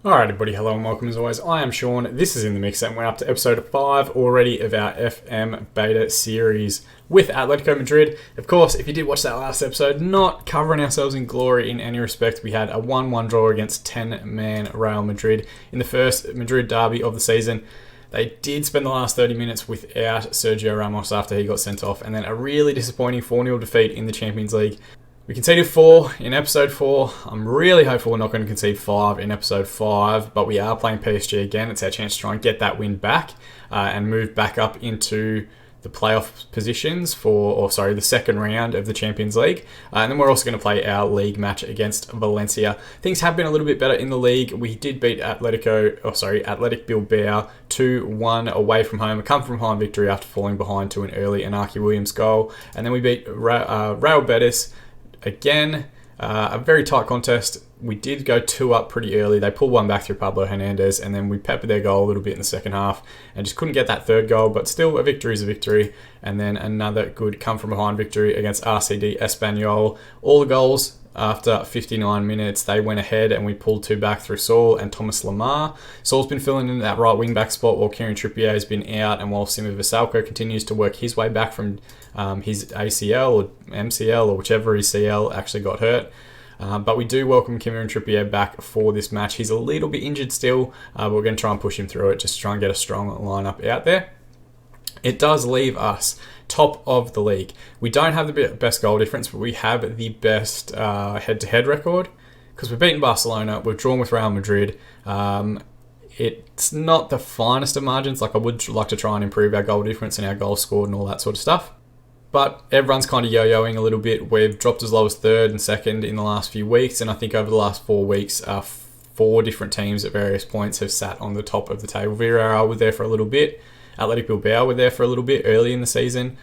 Alright everybody, hello and welcome as always. I am Sean, this is In The Mix and we're up to episode 5 already of our FM beta series with Atletico Madrid. Of course, if you did watch that last episode, not covering ourselves in glory in any respect. We had a 1-1 draw against 10-man Real Madrid in the first Madrid derby of the season. They did spend the last 30 minutes without Sergio Ramos after he got sent off, and then a really disappointing 4-0 defeat in the Champions League. We conceded 4 in episode 4. I'm really hopeful we're not going to concede 5 in episode 5, but we are playing PSG again. It's our chance to try and get that win back and move back up into the playoff positions the second round of the Champions League. And then we're also going to play our league match against Valencia. Things have been a little bit better in the league. We did beat Athletic Bilbao 2-1 away from home. A come-from-home victory after falling behind to an early Inaki Williams goal. And then we beat Real Betis. Again, a very tight contest. We did go 2 up pretty early. They pulled one back through Pablo Hernandez, and then we peppered their goal a little bit in the second half and just couldn't get that third goal, but still a victory is a victory. And then another good come-from-behind victory against RCD Espanyol. All the goals after 59 minutes, they went ahead and we pulled 2 back through Saul and Thomas Lamar. Saul's been filling in that right wing-back spot while Kieran Trippier has been out, and while Simo Vasalko continues to work his way back from his ACL or MCL or whichever his CL actually got hurt. But we do welcome Kieran Trippier back for this match. He's a little bit injured still, but we're going to try and push him through it just to try and get a strong lineup out there. It does leave us top of the league. We don't have the best goal difference, but we have the best head-to-head record because we've beaten Barcelona, we've drawn with Real Madrid. It's not the finest of margins. Like, I would like to try and improve our goal difference and our goals scored and all that sort of stuff. But everyone's kind of yo-yoing a little bit. We've dropped as low as 3rd and 2nd in the last few weeks, and I think over the last 4 weeks, 4 different teams at various points have sat on the top of the table. Villarreal were there for a little bit. Athletic Bilbao were there for a little bit early in the season.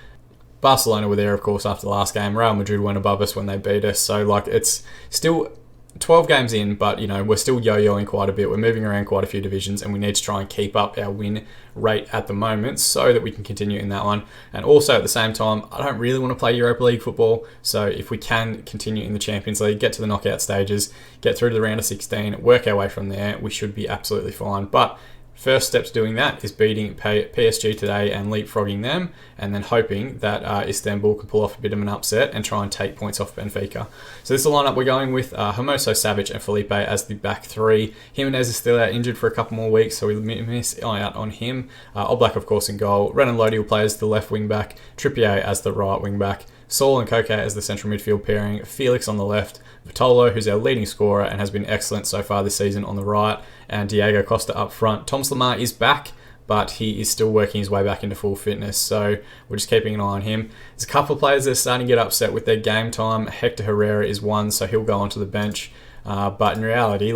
Barcelona were there, of course, after the last game. Real Madrid went above us when they beat us. So, it's still 12 games in, but, we're still yo-yoing quite a bit. We're moving around quite a few divisions, and we need to try and keep up our win rate at the moment so that we can continue in that one. And also, at the same time, I don't really want to play Europa League football. So if we can continue in the Champions League, get to the knockout stages, get through to the round of 16, work our way from there, we should be absolutely fine. But first steps doing that is beating PSG today and leapfrogging them, and then hoping that Istanbul can pull off a bit of an upset and try and take points off Benfica. So this is the lineup we're going with: Hermoso, Savic and Felipe as the back 3. Jimenez is still out injured for a couple more weeks, so we miss out on him. Oblak, of course, in goal. Renan Lodi will play as the left wing back, Trippier as the right wing back, Saul and Koke as the central midfield pairing, Felix on the left, Vitolo, who's our leading scorer and has been excellent so far this season, on the right, and Diego Costa up front. Thomas Lamar is back, but he is still working his way back into full fitness, so we're just keeping an eye on him. There's a couple of players that are starting to get upset with their game time. Hector Herrera is one, so he'll go onto the bench. But in reality,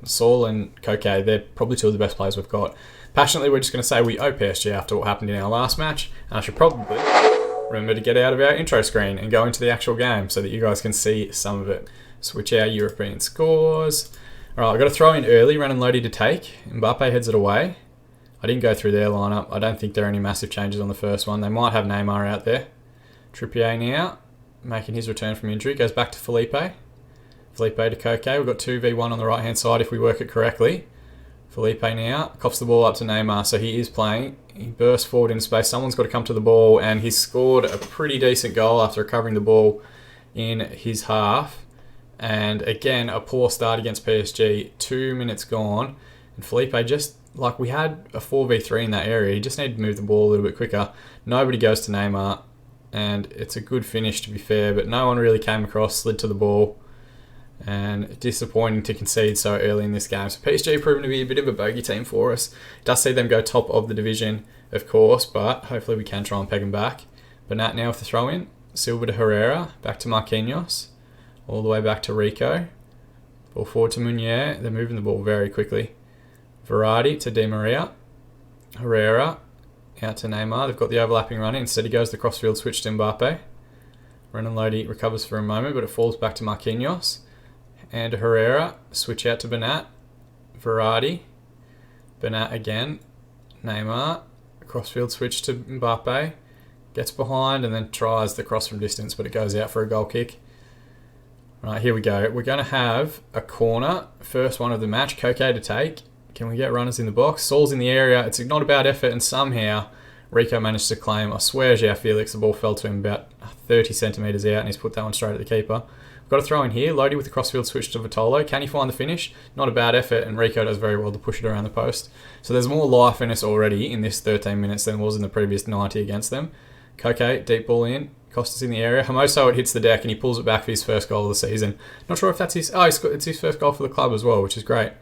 Saul and Koke, they're probably 2 of the best players we've got. Passionately, we're just going to say we owe PSG after what happened in our last match, and I should probably remember to get out of our intro screen and go into the actual game so that you guys can see some of it. Switch our European scores. Alright, I've got to throw in early, Renan Lodi to take. Mbappe heads it away. I didn't go through their lineup. I don't think there are any massive changes on the first one. They might have Neymar out there. Trippier now, making his return from injury. Goes back to Felipe. Felipe to Koke. We've got 2v1 on the right-hand side if we work it correctly. Felipe now coughs the ball up to Neymar, so he is playing. He bursts forward in space. Someone's got to come to the ball, and he's scored a pretty decent goal after recovering the ball in his half. And again, a poor start against PSG. 2 minutes gone, and Felipe we had a 4v3 in that area. He just needed to move the ball a little bit quicker. Nobody goes to Neymar, and it's a good finish to be fair, but no one really came across, slid to the ball. And disappointing to concede so early in this game. So PSG proven to be a bit of a bogey team for us. It does see them go top of the division, of course, but hopefully we can try and peg them back. Bernat now with the throw in. Silva to Herrera, back to Marquinhos, all the way back to Rico. Ball forward to Meunier. They're moving the ball very quickly. Verratti to Di Maria. Herrera out to Neymar. They've got the overlapping run in. Instead he goes the crossfield switch to Mbappe. Renan Lodi recovers for a moment, but it falls back to Marquinhos. And Herrera, switch out to Bernat. Verratti. Bernat again. Neymar. Crossfield switch to Mbappe. Gets behind and then tries the cross from distance, but it goes out for a goal kick. Right, here we go. We're going to have a corner. First one of the match. Koke to take. Can we get runners in the box? Saul's in the area. It's not a bad effort, and somehow Rico managed to claim. I swear, João Felix, the ball fell to him about 30 centimetres out, and he's put that one straight at the keeper. We've got a throw in here. Lodi with the crossfield switch to Vitolo. Can he find the finish? Not a bad effort, and Rico does very well to push it around the post. So there's more life in us already in this 13 minutes than was in the previous 90 against them. Koke, deep ball in. Costa's in the area. Hermoso, it hits the deck, and he pulls it back for his first goal of the season. Not sure if that's his... Oh, it's his first goal for the club as well, which is great.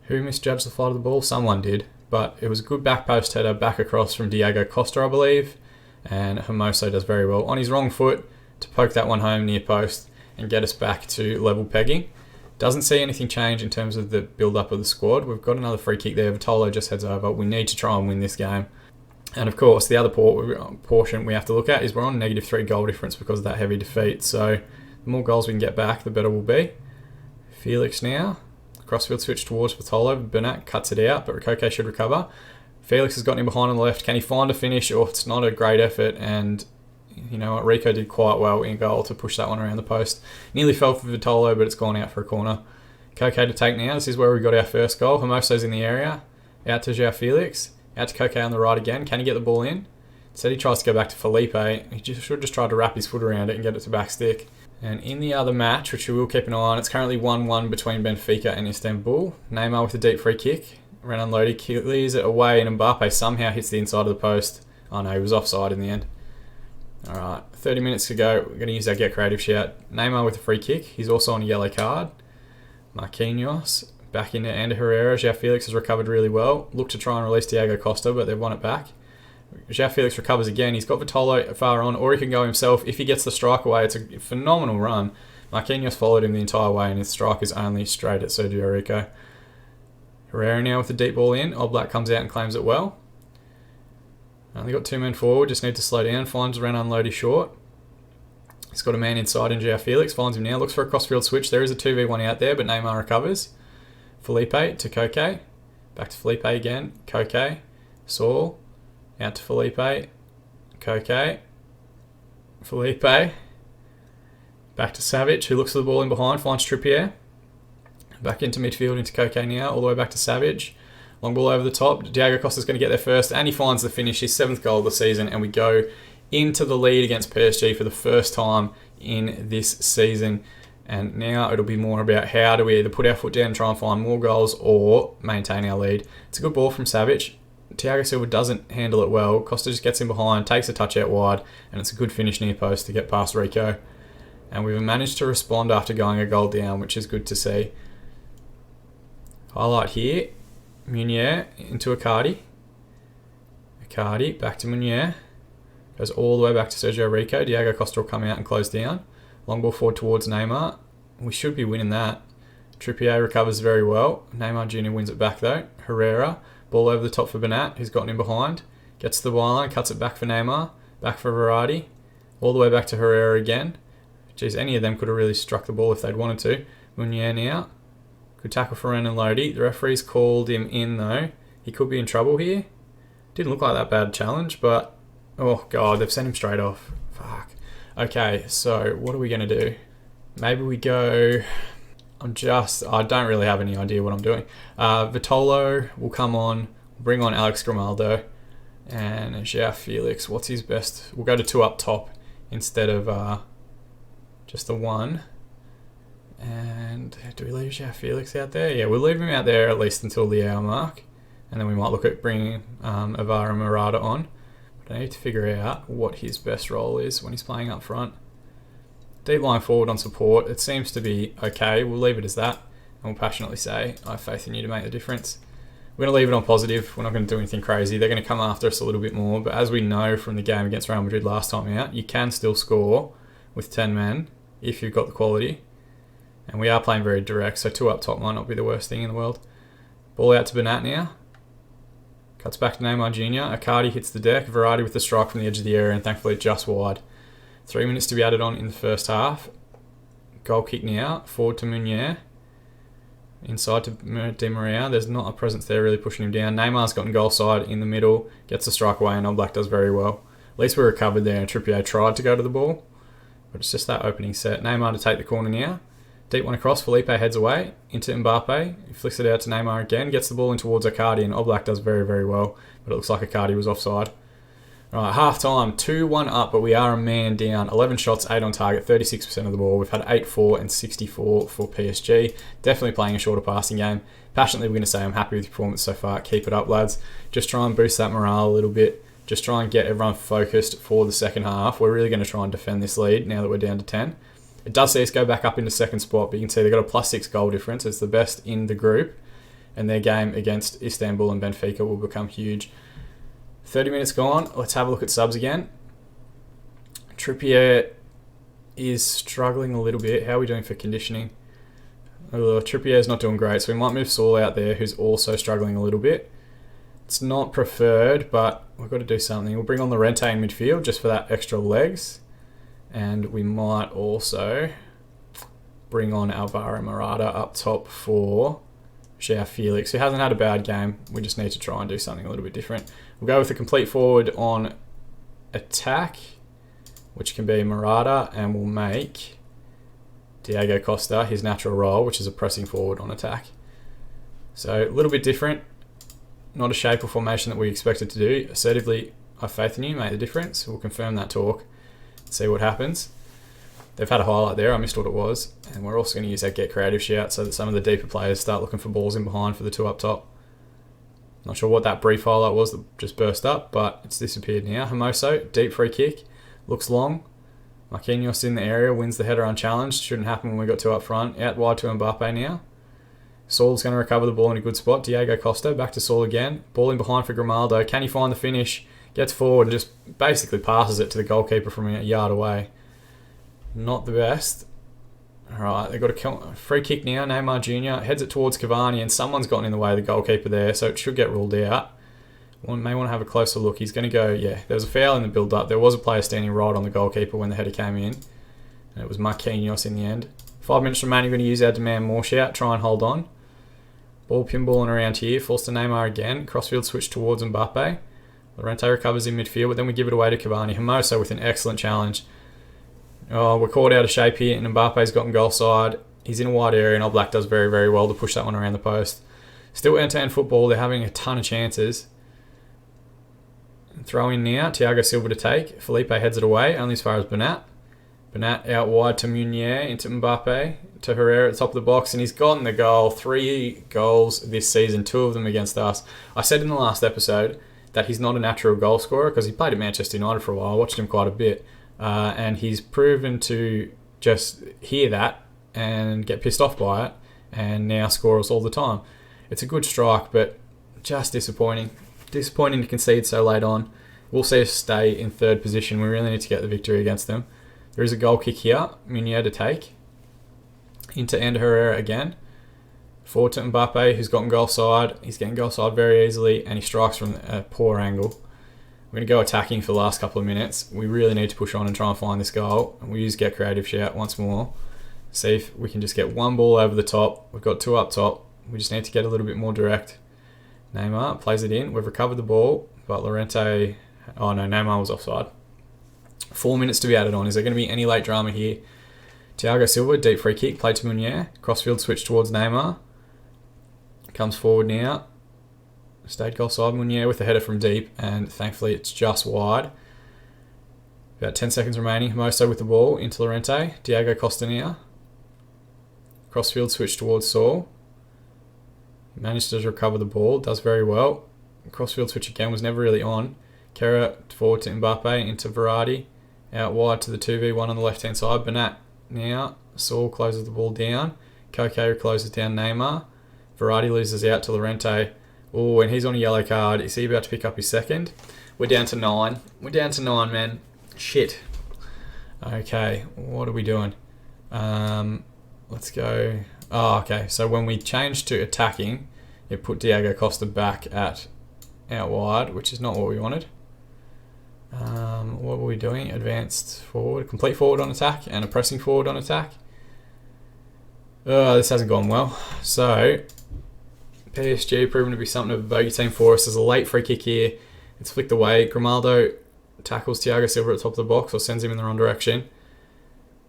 Who misjudged the flight of the ball? Someone did. But it was a good back post header back across from Diego Costa, I believe. And Hermoso does very well on his wrong foot to poke that one home near post and get us back to level pegging. Doesn't see anything change in terms of the build-up of the squad. We've got another free kick there. Vitolo just heads over. We need to try and win this game. And of course, the other portion we have to look at is we're on -3 goal difference because of that heavy defeat. So the more goals we can get back, the better we'll be. Felix now. Crossfield switch towards Vitolo. Bernat cuts it out, but Koke should recover. Felix has gotten him behind on the left. Can he find a finish? Or it's not a great effort. And you know what? Rico did quite well in goal to push that one around the post. Nearly fell for Vitolo, but it's gone out for a corner. Koke to take now. This is where we got our first goal. Hermoso's in the area. Out to João Felix. Out to Koke on the right again. Can he get the ball in? Instead he tries to go back to Felipe. He should just try to wrap his foot around it and get it to back stick. And in the other match, which we will keep an eye on, it's currently 1-1 between Benfica and Istanbul. Neymar with a deep free kick. Renan Lodi clears it away, and Mbappe somehow hits the inside of the post. Oh no, he was offside in the end. Alright, 30 minutes to go. We're going to use our Get Creative shout. Neymar with a free kick. He's also on a yellow card. Marquinhos back into Ander Herrera. João Felix has recovered really well. Look to try and release Diego Costa, but they've won it back. João Felix recovers again. He's got Vitolo far on, or he can go himself. If he gets the strike away, it's a phenomenal run. Marquinhos followed him the entire way, and his strike is only straight at Sergio Rico. Herrera now with the deep ball in. Oblak comes out and claims it well. Only got 2 men forward, just need to slow down. Finds Renan Lodi short. He's got a man inside in João Felix. Finds him now. Looks for a crossfield switch. There is a 2v1 out there, but Neymar recovers. Felipe to Koke. Back to Felipe again. Koke. Saul. Out to Felipe. Koke. Felipe. Back to Savage, who looks for the ball in behind. Finds Trippier. Back into midfield, into Koke now. All the way back to Savage. Long ball over the top. Diego Costa's going to get there first, and he finds the finish, his 7th goal of the season, and we go into the lead against PSG for the first time in this season. And now it'll be more about how do we either put our foot down and try and find more goals or maintain our lead. It's a good ball from Savage. Thiago Silva doesn't handle it well. Costa just gets in behind, takes a touch out wide, and it's a good finish near post to get past Rico. And we've managed to respond after going a goal down, which is good to see. Highlight here. Munier into Icardi. Icardi back to Munier. Goes all the way back to Sergio Rico. Diego Costa will come out and close down. Long ball forward towards Neymar. We should be winning that. Trippier recovers very well. Neymar Jr. wins it back though. Herrera. Ball over the top for Bernat, who's gotten in behind. Gets to the byline, cuts it back for Neymar. Back for Verratti. All the way back to Herrera again. Geez, any of them could have really struck the ball if they'd wanted to. Munier now. Good tackle for Renan Lodi. The referee's called him in though. He could be in trouble here. Didn't look like that bad challenge, but... Oh god, they've sent him straight off. Fuck. Okay, so what are we going to do? Maybe we go... I don't really have any idea what I'm doing. Vitolo will come on. Bring on Alex Grimaldo. And João Felix. What's his best? We'll go to 2 up top instead of just the 1. And do we leave João Felix out there? Yeah, we'll leave him out there at least until the hour mark. And then we might look at bringing Avara Murata on. But I need to figure out what his best role is when he's playing up front. Deep line forward on support. It seems to be okay. We'll leave it as that. And we'll passionately say, I have faith in you to make the difference. We're going to leave it on positive. We're not going to do anything crazy. They're going to come after us a little bit more. But as we know from the game against Real Madrid last time out, you can still score with 10 men if you've got the quality. And we are playing very direct, so 2 up top might not be the worst thing in the world. Ball out to Bernat now. Cuts back to Neymar Jr. Icardi hits the deck. Verratti with the strike from the edge of the area, and thankfully just wide. 3 minutes to be added on in the first half. Goal kick now. Forward to Munier. Inside to Di Maria. There's not a presence there really pushing him down. Neymar's gotten goal side in the middle. Gets the strike away, and Oblak does very well. At least we recovered there, and Trippier tried to go to the ball. but it's just that opening set. Neymar to take the corner now. Deep one across, Felipe heads away into Mbappe. He flicks it out to Neymar again, gets the ball in towards Icardi, and Oblak does very, very well, but it looks like Icardi was offside. Alright, half time, 2-1 up, but we are a man down. 11 shots, 8 on target, 36% of the ball. We've had 8-4 and 64 for PSG. Definitely playing a shorter passing game. Passionately, we're going to say I'm happy with your performance so far. Keep it up, lads. Just try and boost that morale a little bit. Just try and get everyone focused for the second half. We're really going to try and defend this lead now that we're down to 10. It does see us go back up into second spot, but you can see they've got a +6 goal difference. It's the best in the group, and their game against Istanbul and Benfica will become huge. 30 minutes gone. Let's have a look at subs again. Trippier is struggling a little bit. How are we doing for conditioning? Trippier's not doing great, so we might move Saul out there, who's also struggling a little bit. It's not preferred, but we've got to do something. We'll bring on Llorente in midfield just for that extra legs. And we might also bring on Alvaro Morata up top for João Felix, who hasn't had a bad game. We just need to try and do something a little bit different. We'll go with a complete forward on attack, which can be Morata, and we'll make Diego Costa his natural role, which is a pressing forward on attack. So a little bit different. Not a shape or formation that we expected to do. Assertively, have faith in you, make the difference. We'll confirm that talk. See what happens. They've had a highlight there. I missed what it was. And we're also going to use that get creative shout so that some of the deeper players start looking for balls in behind for the two up top. Not sure what that brief highlight was that just burst up, but it's disappeared now. Hermoso, deep free kick. Looks long. Marquinhos in the area, wins the header unchallenged. Shouldn't happen when we got two up front. Out wide to Mbappe now. Saul's going to recover the ball in a good spot. Diego Costa, back to Saul again. Ball in behind for Grimaldo. Can he find the finish? Gets forward and just basically passes it to the goalkeeper from a yard away. Not the best. Alright, they've got a free kick now. Neymar Jr. heads it towards Cavani, and someone's gotten in the way of the goalkeeper there, so it should get ruled out. One may want to have a closer look. He's going to go, yeah, there was a foul in the build-up. There was a player standing right on the goalkeeper when the header came in, and it was Marquinhos in the end. 5 minutes remaining. We're going to use our demand more shout, try and hold on. Ball pinballing around here. Forced to Neymar again. Crossfield switch towards Mbappe. Llorente recovers in midfield, but then we give it away to Cavani. Hermoso with an excellent challenge. Oh, we're caught out of shape here, and Mbappe's gotten goal side. He's in a wide area, and Oblak does very, very well to push that one around the post. Still end-to-end football. They're having a ton of chances. Throw in now. Thiago Silva to take. Felipe heads it away, only as far as Bernat. Bernat out wide to Meunier, into Mbappe, to Herrera at the top of the box, and he's gotten the goal. 3 goals this season, 2 of them against us. I said in the last episode that he's not a natural goal scorer because he played at Manchester United for a while. I watched him quite a bit. And he's proven to just hear that and get pissed off by it and now scores all the time. It's a good strike, but just disappointing. Disappointing to concede so late on. We'll see us stay in third position. We really need to get the victory against them. There is a goal kick here. Meunier to take. Into Herrera again. Forward to Mbappe, who's gotten goal side. He's getting goal side very easily, and he strikes from a poor angle. We're going to go attacking for the last couple of minutes. We really need to push on and try and find this goal. And we use get creative shout once more. See if we can just get one ball over the top. We've got 2 up top. We just need to get a little bit more direct. Neymar plays it in. We've recovered the ball, but Llorente... Oh no, Neymar was offside. 4 minutes to be added on. Is there going to be any late drama here? Thiago Silva, deep free kick, played to Meunier. Crossfield switch towards Neymar. Comes forward now. Stayed goal side. Meunier with a header from deep, and thankfully it's just wide. About 10 seconds remaining. Hermoso with the ball into Llorente. Diego Costa now. Crossfield switch towards Saul. Managed to recover the ball. Does very well. Crossfield switch again was never really on. Kera forward to Mbappe into Verratti. Out wide to the 2v1 on the left hand side. Bernat now. Saul closes the ball down. Koke closes down Neymar. Verratti loses out to Llorente. Oh, and he's on a yellow card. Is he about to pick up his second? We're down to 9. We're down to 9, man. Shit. Okay, what are we doing? Let's go... Oh, okay. So when we changed to attacking, it put Diego Costa back at out wide, which is not what we wanted. What were we doing? Advanced forward, complete forward on attack, and a pressing forward on attack. This hasn't gone well. So... PSG proven to be something of a bogey team for us. There's a late free kick here. It's flicked away. Grimaldo tackles Thiago Silva at the top of the box or sends him in the wrong direction.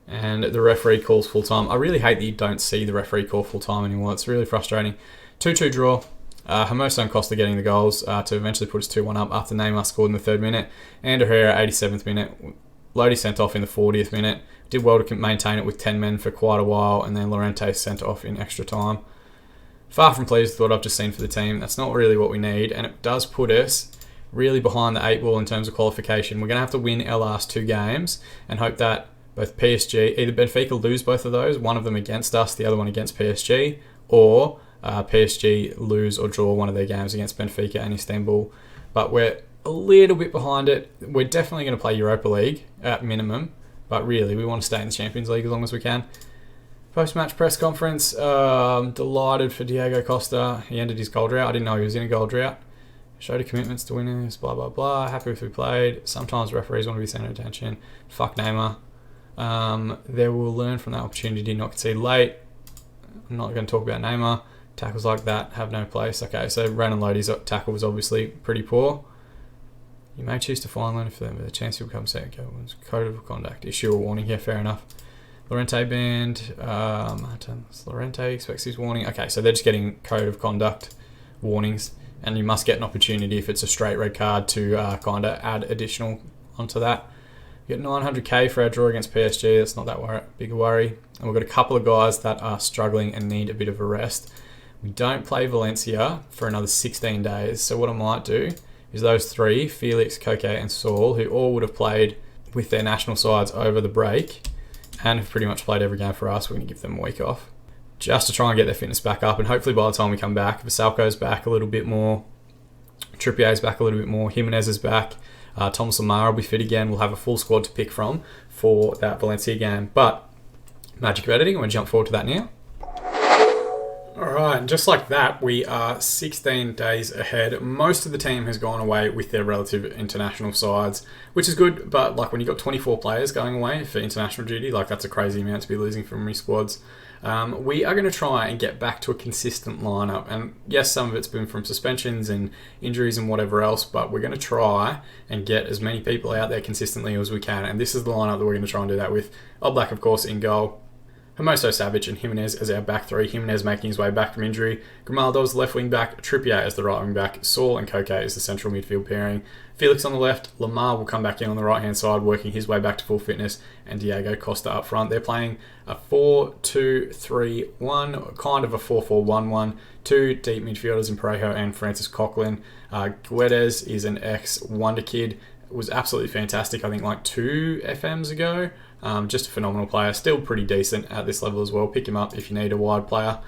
And the referee calls full time. I really hate that you don't see the referee call full time anymore. It's really frustrating. 2-2 draw. Hermoso and Costa getting the goals to eventually put us 2-1 up after Neymar scored in the 3rd minute. And Herrera, 87th minute. Lodi sent off in the 40th minute. Did well to maintain it with 10 men for quite a while. And then Llorente sent off in extra time. Far from pleased with what I've just seen for the team. That's not really what we need. And it does put us really behind the 8 ball in terms of qualification. We're going to have to win our last 2 games and hope that both PSG, either Benfica lose both of those, one of them against us, the other one against PSG, or PSG lose or draw one of their games against Benfica and Istanbul. But we're a little bit behind it. We're definitely going to play Europa League at minimum, but really we want to stay in the Champions League as long as we can. Post-match press conference, delighted for Diego Costa. He ended his goal drought. I didn't know he was in a goal drought. Showed commitments to winners, blah, blah, blah. Happy with who played. Sometimes referees want to be centre attention. Fuck Neymar. They will learn from that opportunity, did not concede late. I'm not going to talk about Neymar. Tackles like that have no place. Okay, so Renan Lodi's tackle was obviously pretty poor. You may choose to fine line for them, but the chance you'll become second code of conduct. Issue a warning here, fair enough. Llorente banned. Llorente expects his warning. Okay, so they're just getting code of conduct warnings, and you must get an opportunity if it's a straight red card to kind of add additional onto that. We get 900k for our draw against PSG. That's not that big a worry. And we've got a couple of guys that are struggling and need a bit of a rest. We don't play Valencia for another 16 days. So what I might do is those 3, Felix, Koke and Saul, who all would have played with their national sides over the break and have pretty much played every game for us, we're going to give them a week off just to try and get their fitness back up. And hopefully by the time we come back, Vasalko's back a little bit more, Trippier's back a little bit more, Jimenez is back, Thomas Lemar will be fit again. We'll have a full squad to pick from for that Valencia game. But magic of editing, I'm going to jump forward to that now. Alright, and just like that, we are 16 days ahead. Most of the team has gone away with their relative international sides, which is good, but like when you've got 24 players going away for international duty, like that's a crazy amount to be losing from your squads. We are going to try and get back to a consistent lineup, and yes, some of it's been from suspensions and injuries and whatever else, but we're going to try and get as many people out there consistently as we can, and this is the lineup that we're going to try and do that with. Oblak, of course, in goal. Hermoso, Savic and Jimenez as our back 3. Jimenez making his way back from injury. Grimaldo as the left wing back. Trippier as the right wing back. Saul and Koke as the central midfield pairing. Felix on the left. Lemar will come back in on the right hand side, working his way back to full fitness. And Diego Costa up front. They're playing a 4-2-3-1, kind of a 4-4-1-1. 2 deep midfielders in Parejo and Francis Coquelin. Guedes is an ex-wonder kid. Was absolutely fantastic, I think, like 2 FMs ago. Just a phenomenal player. Still pretty decent at this level as well. Pick him up if you need a wide player.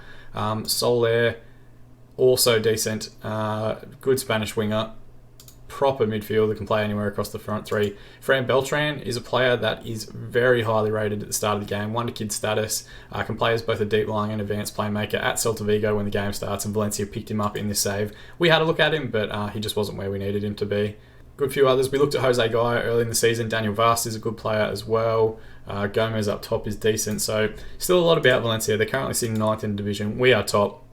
Soler, also decent. Good Spanish winger. Proper midfielder, can play anywhere across the front 3. Fran Beltran is a player that is very highly rated at the start of the game. Wonder kid status. Can play as both a deep lying and advanced playmaker at Celta Vigo when the game starts, and Valencia picked him up in this save. We had a look at him, but he just wasn't where we needed him to be. Good few others. We looked at Jose Guy early in the season. Daniel Vast is a good player as well. Gomez up top is decent. So still a lot about Valencia. They're currently sitting 9th in the division. We are top.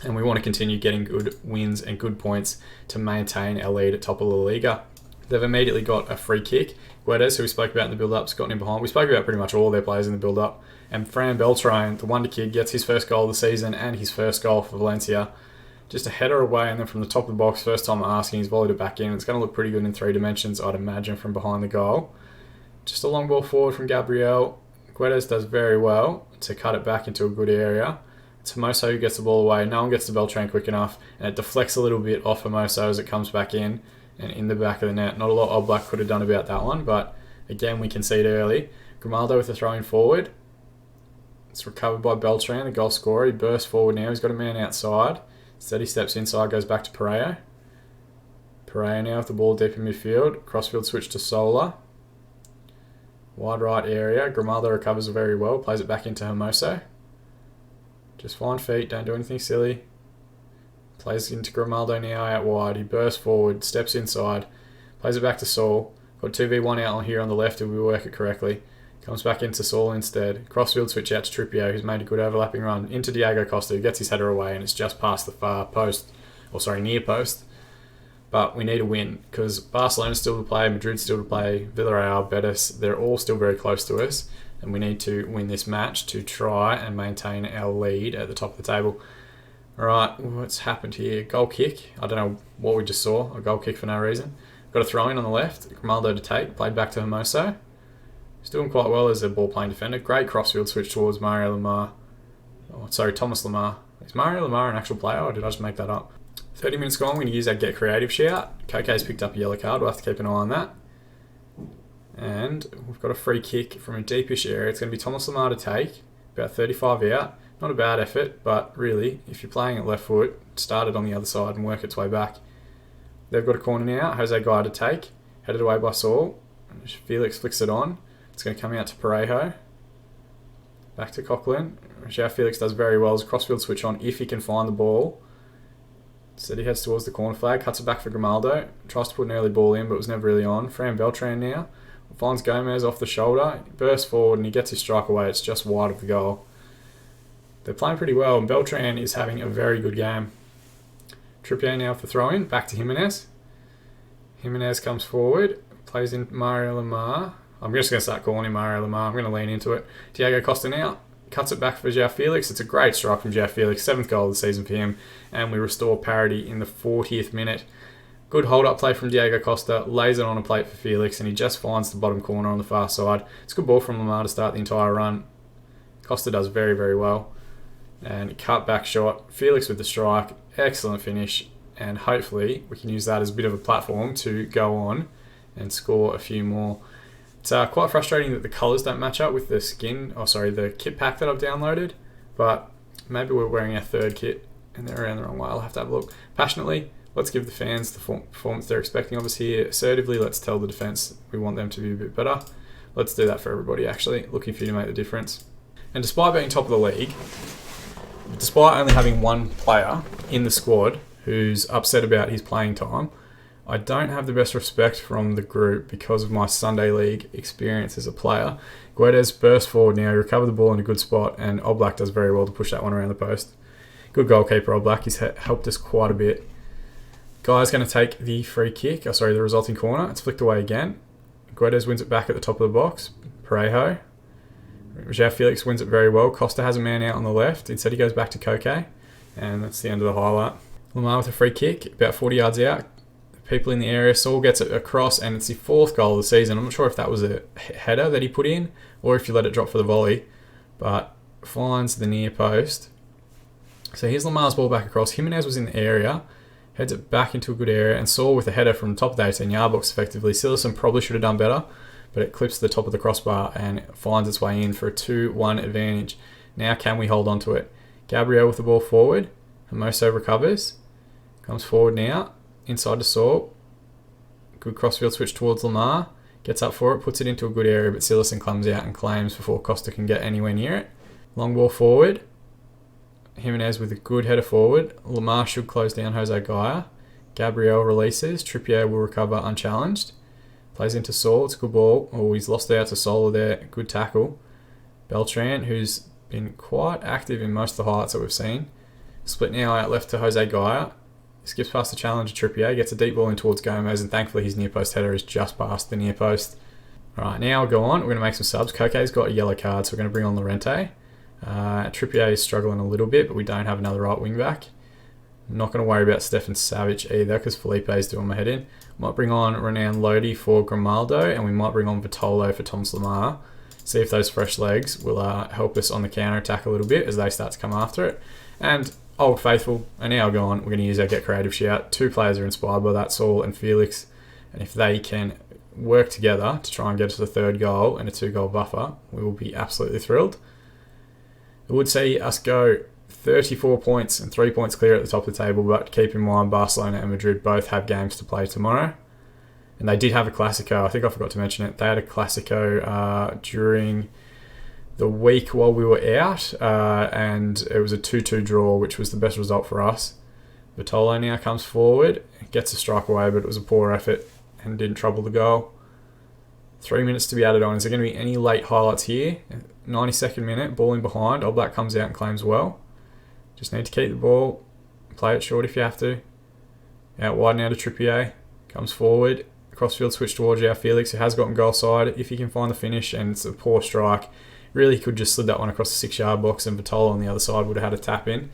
And we want to continue getting good wins and good points to maintain our lead at top of La Liga. They've immediately got a free kick. Guedes, who we spoke about in the build-up, has gotten in behind. We spoke about pretty much all their players in the build-up. And Fran Beltran, the wonder kid, gets his first goal of the season and his first goal for Valencia. Just a header away, and then from the top of the box, first time asking, he's volleyed it back in. It's going to look pretty good in 3 dimensions, I'd imagine, from behind the goal. Just a long ball forward from Gabriel. Guedes does very well to cut it back into a good area. It's Hermoso who gets the ball away. No one gets the Beltran quick enough, and it deflects a little bit off Hermoso as it comes back in and in the back of the net. Not a lot Oblak could have done about that one, but again, we concede early. Grimaldo with the throw-in forward. It's recovered by Beltran, the goal scorer. He bursts forward now. He's got a man outside. Instead, he steps inside, goes back to Parejo. Parejo now with the ball deep in midfield. Crossfield switch to Soler. Wide right area. Grimaldo recovers very well. Plays it back into Hermoso. Just fine feet. Don't do anything silly. Plays into Grimaldo now out wide. He bursts forward. Steps inside. Plays it back to Saul. Got 2v1 out on here on the left if we work it correctly. Comes back into Saul instead. Crossfield switch out to Trippier, who's made a good overlapping run. Into Diego Costa, who gets his header away, and it's just past the far post. Near post. But we need a win, because Barcelona's still to play, Madrid's still to play, Villarreal, Betis, they're all still very close to us. and we need to win this match to try and maintain our lead at the top of the table. Alright, what's happened here? Goal kick. I don't know what we just saw. A goal kick for no reason. Got a throw in on the left. Grimaldo to take. Played back to Hermoso. He's doing quite well as a ball-playing defender. Great crossfield switch towards Mario Lamar. Thomas Lamar. Is Mario Lamar an actual player, or did I just make that up? 30 minutes gone. We're going to use our Get Creative shout. Koke's picked up a yellow card. We'll have to keep an eye on that. And we've got a free kick from a deepish area. It's going to be Thomas Lamar to take. About 35 out. Not a bad effort, but really, if you're playing at left foot, start it on the other side and work its way back. They've got a corner now. Jose Guy to take. Headed away by Saul. Felix flicks it on. It's going to come out to Parejo. Back to Coughlin. João Felix does very well as a crossfield switch on if he can find the ball. So he heads towards the corner flag. Cuts it back for Grimaldo. Tries to put an early ball in, but was never really on. Fran Beltran now. Finds Gomez off the shoulder. Bursts forward and he gets his strike away. It's just wide of the goal. They're playing pretty well, and Beltran is having a very good game. Trippier now for throw-in, back to Jimenez. Jimenez comes forward, plays in Mario Lamar. I'm just going to start calling him Mario Lamar. I'm going to lean into it. Diego Costa now cuts it back for João Felix. It's a great strike from João Felix, 7th goal of the season for him, and we restore parity in the 40th minute. Good hold-up play from Diego Costa, lays it on a plate for Felix, and he just finds the bottom corner on the far side. It's a good ball from Lamar to start the entire run. Costa does very, very well. And cut back shot. Felix with the strike. Excellent finish. And hopefully we can use that as a bit of a platform to go on and score a few more. It's quite frustrating that the colours don't match up with the the kit pack that I've downloaded. But maybe we're wearing our third kit and they're around the wrong way. I'll have to have a look. Passionately, let's give the fans the performance they're expecting of us here. Assertively, let's tell the defence we want them to be a bit better. Let's do that for everybody, actually. Looking for you to make the difference. And despite being top of the league, despite only having one player in the squad who's upset about his playing time, I don't have the best respect from the group because of my Sunday League experience as a player. Guedes bursts forward now, he recovered the ball in a good spot, and Oblak does very well to push that one around the post. Good goalkeeper Oblak, he's helped us quite a bit. Guy's going to take the free kick, the resulting corner. It's flicked away again. Guedes wins it back at the top of the box. Parejo. João Felix wins it very well. Costa has a man out on the left. Instead he goes back to Koke. And that's the end of the highlight. Lamar with a free kick, about 40 yards out. People in the area. Saul gets it across and it's the 4th goal of the season. I'm not sure if that was a header that he put in or if you let it drop for the volley. But finds the near post. So here's Lamar's ball back across. Jimenez was in the area. Heads it back into a good area. And Saul with a header from the top of the 18-yard box effectively. Silerson probably should have done better. But it clips the top of the crossbar and finds its way in for a 2-1 advantage. Now can we hold on to it? Gabriel with the ball forward. Hermoso recovers. Comes forward now. Inside to Saul. Good crossfield switch towards Lamar. Gets up for it, puts it into a good area, but Silerson comes out and claims before Costa can get anywhere near it. Long ball forward. Jimenez with a good header forward. Lamar should close down Jose Guy. Gabriel releases. Trippier will recover unchallenged. Plays into Saul, it's a good ball. Oh, he's lost out to Sola there. Good tackle. Beltran, who's been quite active in most of the highlights that we've seen. Split now out left to Jose Guy. Skips past the challenge to Trippier, gets a deep ball in towards Gomez, and thankfully his near post header is just past the near post. Alright, now we'll go on. We're going to make some subs. Koke's got a yellow card, so we're going to bring on Llorente. Trippier is struggling a little bit, but we don't have another right wing back. I'm not going to worry about Stefan Savic either because Felipe's doing my head in. Might bring on Renan Lodi for Grimaldo and we might bring on Vitolo for Thomas Lamar. See if those fresh legs will help us on the counter-attack a little bit as they start to come after it. And Old Faithful are now gone. We're going to use our Get Creative shout. 2 players are inspired by that, Saul and Felix. And if they can work together to try and get us the 3rd goal and a 2-goal buffer, we will be absolutely thrilled. It would see us go 34 points and 3 points clear at the top of the table, but keep in mind Barcelona and Madrid both have games to play tomorrow. And they did have a Clasico. I think I forgot to mention it. They had a Clasico during the week while we were out, and it was a 2-2 draw, which was the best result for us. Vitolo now comes forward, gets a strike away, but it was a poor effort and didn't trouble the goal. 3 minutes to be added on. Is there going to be any late highlights here? 92nd minute, ball in behind. Oblak comes out and claims well. Just need to keep the ball, play it short if you have to. Out wide now to Trippier. Comes forward, Crossfield switch towards our Felix, who has gotten goal side. If he can find the finish, and it's a poor strike, really could just slid that one across the 6-yard box, and Vitola on the other side would have had a tap in.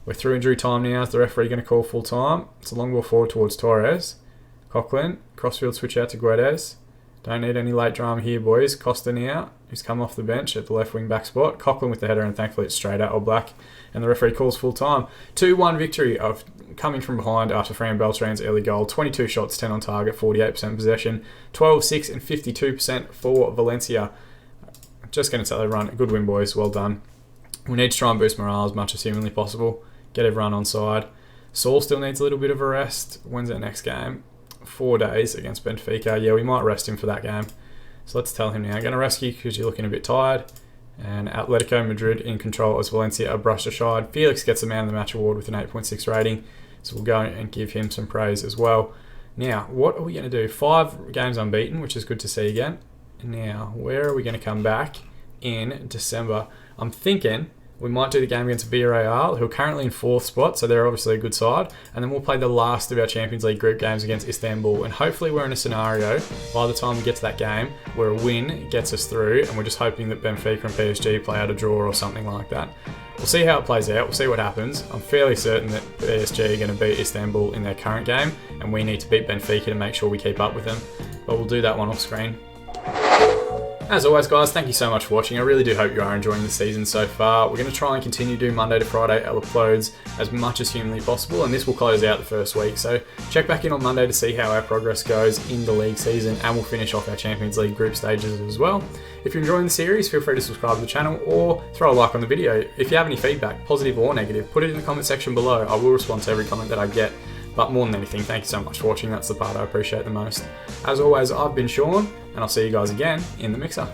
We're through injury time now. Is the referee going to call full time? It's a long ball forward towards Torres. Coughlin, Crossfield switch out to Guedes. Don't need any late drama here, boys. Costa now, who's come off the bench at the left wing back spot. Coughlin with the header, and thankfully it's straight out All Black. And the referee calls full time. 2-1 victory of coming from behind after Fran Beltran's early goal. 22 shots, 10 on target, 48% possession. 12-6 and 52% for Valencia. Just going to tell everyone, good win, boys. Well done. We need to try and boost morale as much as humanly possible. Get everyone on side. Saul still needs a little bit of a rest. When's our next game? 4 days against Benfica. Yeah, we might rest him for that game. So let's tell him now. I'm going to rest you because you're looking a bit tired. And Atletico Madrid in control as Valencia are brushed aside. Felix gets the Man of the Match award with an 8.6 rating. So we'll go and give him some praise as well. Now, what are we going to do? 5 games unbeaten, which is good to see again. Now, where are we going to come back in December? I'm thinking we might do the game against Villarreal, who are currently in 4th spot, so they're obviously a good side. And then we'll play the last of our Champions League group games against Istanbul. And hopefully we're in a scenario, by the time we get to that game, where a win gets us through, and we're just hoping that Benfica and PSG play out a draw or something like that. We'll see how it plays out. We'll see what happens. I'm fairly certain that PSG are going to beat Istanbul in their current game, and we need to beat Benfica to make sure we keep up with them. But we'll do that one off screen. As always, guys, thank you so much for watching. I really do hope you are enjoying the season so far. We're going to try and continue to do Monday to Friday uploads as much as humanly possible, and this will close out the first week. So check back in on Monday to see how our progress goes in the league season, and we'll finish off our Champions League group stages as well. If you're enjoying the series, feel free to subscribe to the channel or throw a like on the video. If you have any feedback, positive or negative, put it in the comment section below. I will respond to every comment that I get. But more than anything, thank you so much for watching. That's the part I appreciate the most. As always, I've been Sean, and I'll see you guys again in the mixer.